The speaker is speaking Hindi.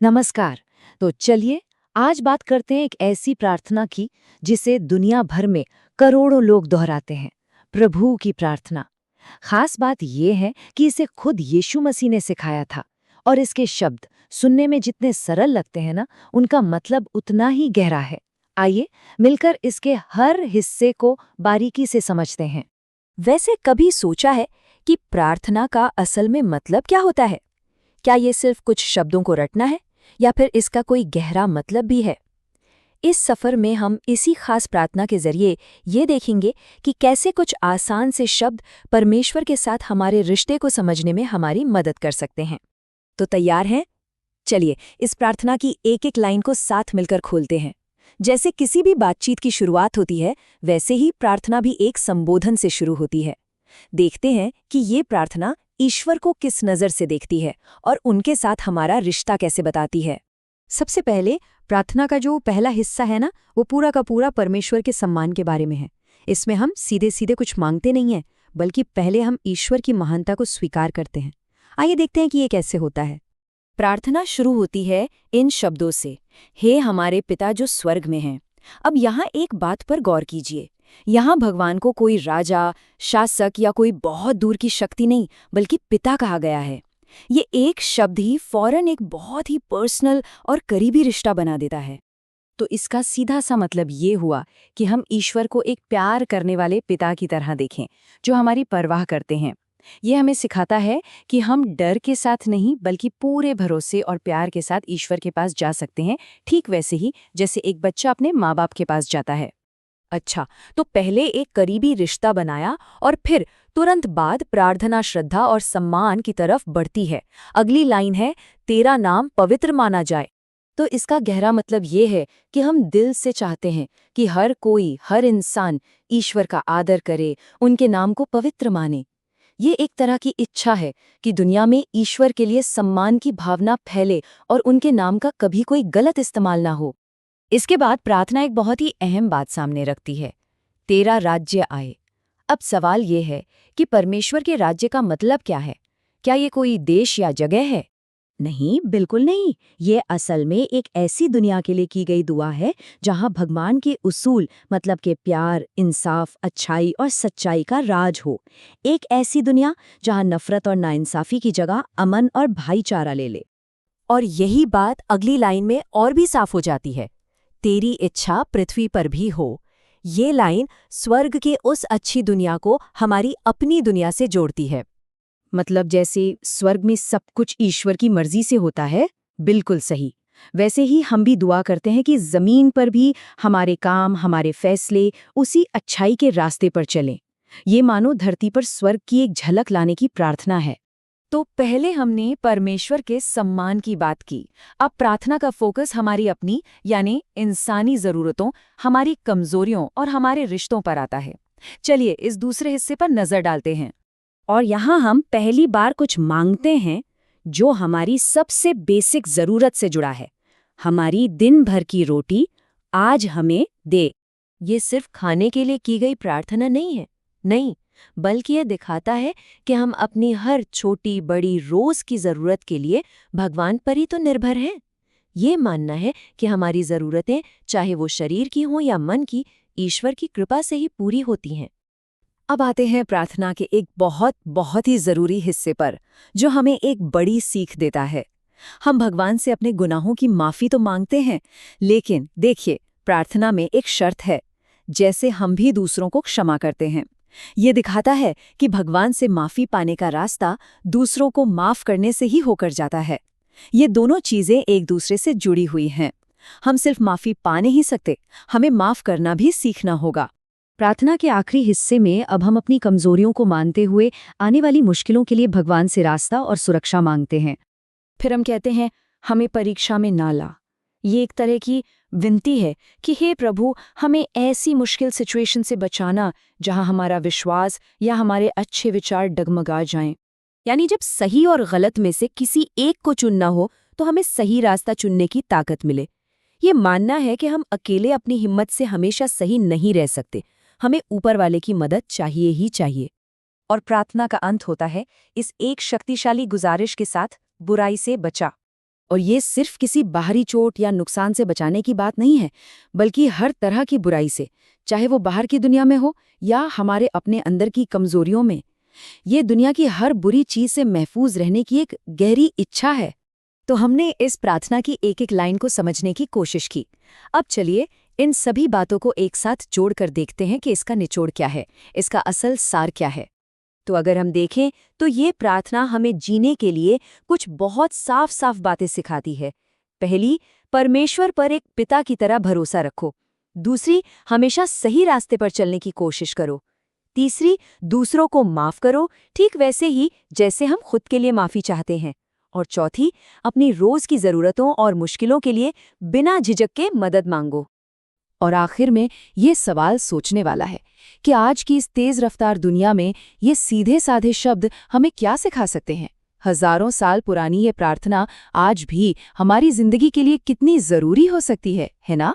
नमस्कार। तो चलिए आज बात करते हैं एक ऐसी प्रार्थना की जिसे दुनिया भर में करोड़ों लोग दोहराते हैं। प्रभु की प्रार्थना। खास बात यह है कि इसे खुद यीशु मसीह ने सिखाया था और इसके शब्द सुनने में जितने सरल लगते हैं ना, उनका मतलब उतना ही गहरा है। आइए मिलकर इसके हर हिस्से को बारीकी से समझते हैं। वैसे कभी सोचा है कि प्रार्थना का असल में मतलब क्या होता है? क्या ये सिर्फ कुछ शब्दों को रटना है या फिर इसका कोई गहरा मतलब भी है? इस सफर में हम इसी खास प्रार्थना के जरिए ये देखेंगे कि कैसे कुछ आसान से शब्द परमेश्वर के साथ हमारे रिश्ते को समझने में हमारी मदद कर सकते हैं। तो तैयार हैं? चलिए इस प्रार्थना की एक एक लाइन को साथ मिलकर खोलते हैं। जैसे किसी भी बातचीत की शुरुआत होती है, वैसे ही प्रार्थना भी एक संबोधन से शुरू होती है। देखते हैं कि ये प्रार्थना ईश्वर को किस नज़र से देखती है और उनके साथ हमारा रिश्ता कैसे बताती है। सबसे पहले प्रार्थना का जो पहला हिस्सा है ना, वो पूरा का पूरा परमेश्वर के सम्मान के बारे में है। इसमें हम सीधे सीधे कुछ मांगते नहीं हैं, बल्कि पहले हम ईश्वर की महानता को स्वीकार करते हैं। आइए देखते हैं कि ये कैसे होता है। प्रार्थना शुरू होती है इन शब्दों से, हे हमारे पिता जो स्वर्ग में हैं। अब यहाँ एक बात पर गौर कीजिए। यहाँ भगवान को कोई राजा, शासक या कोई बहुत दूर की शक्ति नहीं, बल्कि पिता कहा गया है। ये एक शब्द ही फौरन एक बहुत ही पर्सनल और करीबी रिश्ता बना देता है। तो इसका सीधा सा मतलब ये हुआ कि हम ईश्वर को एक प्यार करने वाले पिता की तरह देखें, जो हमारी परवाह करते हैं। ये हमें सिखाता है कि हम डर के साथ नहीं, बल्कि पूरे भरोसे और प्यार के साथ ईश्वर के पास जा सकते हैं, ठीक वैसे ही जैसे एक बच्चा अपने माँ बाप के पास जाता है। अच्छा, तो पहले एक करीबी रिश्ता बनाया और फिर तुरंत बाद प्रार्थना श्रद्धा और सम्मान की तरफ बढ़ती है। अगली लाइन है, तेरा नाम पवित्र माना जाए। तो इसका गहरा मतलब ये है कि हम दिल से चाहते हैं कि हर कोई, हर इंसान ईश्वर का आदर करे, उनके नाम को पवित्र माने। ये एक तरह की इच्छा है कि दुनिया में ईश्वर के लिए सम्मान की भावना फैले और उनके नाम का कभी कोई गलत इस्तेमाल ना हो। इसके बाद प्रार्थना एक बहुत ही अहम बात सामने रखती है, तेरा राज्य आए। अब सवाल ये है कि परमेश्वर के राज्य का मतलब क्या है? क्या ये कोई देश या जगह है? नहीं, बिल्कुल नहीं। ये असल में एक ऐसी दुनिया के लिए की गई दुआ है जहां भगवान के उसूल मतलब के प्यार, इंसाफ, अच्छाई और सच्चाई का राज हो। एक ऐसी दुनिया जहां नफरत और नाइंसाफी की जगह अमन और भाईचारा ले ले। और यही बात अगली लाइन में और भी साफ हो जाती है, तेरी इच्छा पृथ्वी पर भी हो। ये लाइन स्वर्ग के उस अच्छी दुनिया को हमारी अपनी दुनिया से जोड़ती है। मतलब जैसे स्वर्ग में सब कुछ ईश्वर की मर्जी से होता है, बिल्कुल सही। वैसे ही हम भी दुआ करते हैं कि जमीन पर भी हमारे काम, हमारे फैसले उसी अच्छाई के रास्ते पर चलें। ये मानो धरती पर स्वर्ग की एक झलक लाने की प्रार्थना है। तो पहले हमने परमेश्वर के सम्मान की बात की। अब प्रार्थना का फोकस हमारी अपनी यानी इंसानी ज़रूरतों, हमारी कमजोरियों और हमारे रिश्तों पर आता है। चलिए इस दूसरे हिस्से पर नज़र डालते हैं। और यहाँ हम पहली बार कुछ मांगते हैं जो हमारी सबसे बेसिक ज़रूरत से जुड़ा है। हमारी दिन भर की रोटी आज हमें दे। ये सिर्फ खाने के लिए की गई प्रार्थना नहीं है, नहीं, बल्कि यह दिखाता है कि हम अपनी हर छोटी बड़ी रोज की ज़रूरत के लिए भगवान पर ही तो निर्भर हैं। ये मानना है कि हमारी ज़रूरतें, चाहे वो शरीर की हों या मन की, ईश्वर की कृपा से ही पूरी होती हैं। अब आते हैं प्रार्थना के एक बहुत बहुत ही ज़रूरी हिस्से पर, जो हमें एक बड़ी सीख देता है। हम भगवान से अपने गुनाहों की माफ़ी तो मांगते हैं, लेकिन देखिए प्रार्थना में एक शर्त है, जैसे हम भी दूसरों को क्षमा करते हैं। ये दिखाता है कि भगवान से माफ़ी पाने का रास्ता दूसरों को माफ़ करने से ही होकर जाता है। ये दोनों चीज़ें एक दूसरे से जुड़ी हुई हैं। हम सिर्फ माफ़ी पा नहीं सकते, हमें माफ़ करना भी सीखना होगा। प्रार्थना के आखिरी हिस्से में अब हम अपनी कमजोरियों को मानते हुए आने वाली मुश्किलों के लिए भगवान से रास्ता और सुरक्षा मांगते हैं। फिर हम कहते हैं, हमें परीक्षा में ना ला। ये एक तरह की विनती है कि हे प्रभु, हमें ऐसी मुश्किल सिचुएशन से बचाना जहां हमारा विश्वास या हमारे अच्छे विचार डगमगा जाएं। यानी जब सही और गलत में से किसी एक को चुनना हो, तो हमें सही रास्ता चुनने की ताकत मिले। ये मानना है कि हम अकेले अपनी हिम्मत से हमेशा सही नहीं रह सकते, हमें ऊपर वाले की मदद चाहिए ही चाहिए। और प्रार्थना का अंत होता है इस एक शक्तिशाली गुजारिश के साथ, बुराई से बचा। और ये सिर्फ किसी बाहरी चोट या नुकसान से बचाने की बात नहीं है, बल्कि हर तरह की बुराई से, चाहे वो बाहर की दुनिया में हो या हमारे अपने अंदर की कमजोरियों में। ये दुनिया की हर बुरी चीज से महफूज रहने की एक गहरी इच्छा है। तो हमने इस प्रार्थना की एक एक लाइन को समझने की कोशिश की। अब चलिए इन सभी बातों को एक साथ जोड़कर देखते हैं कि इसका निचोड़ क्या है, इसका असल सार क्या है। तो अगर हम देखें तो ये प्रार्थना हमें जीने के लिए कुछ बहुत साफ साफ बातें सिखाती है। पहली, परमेश्वर पर एक पिता की तरह भरोसा रखो। दूसरी, हमेशा सही रास्ते पर चलने की कोशिश करो। तीसरी, दूसरों को माफ करो, ठीक वैसे ही जैसे हम खुद के लिए माफी चाहते हैं। और चौथी, अपनी रोज की जरूरतों और मुश्किलों के लिए बिना झिझक के मदद मांगो। और आखिर में ये सवाल सोचने वाला है कि आज की इस तेज रफ्तार दुनिया में ये सीधे साधे शब्द हमें क्या सिखा सकते हैं। हजारों साल पुरानी ये प्रार्थना आज भी हमारी जिंदगी के लिए कितनी जरूरी हो सकती है ना?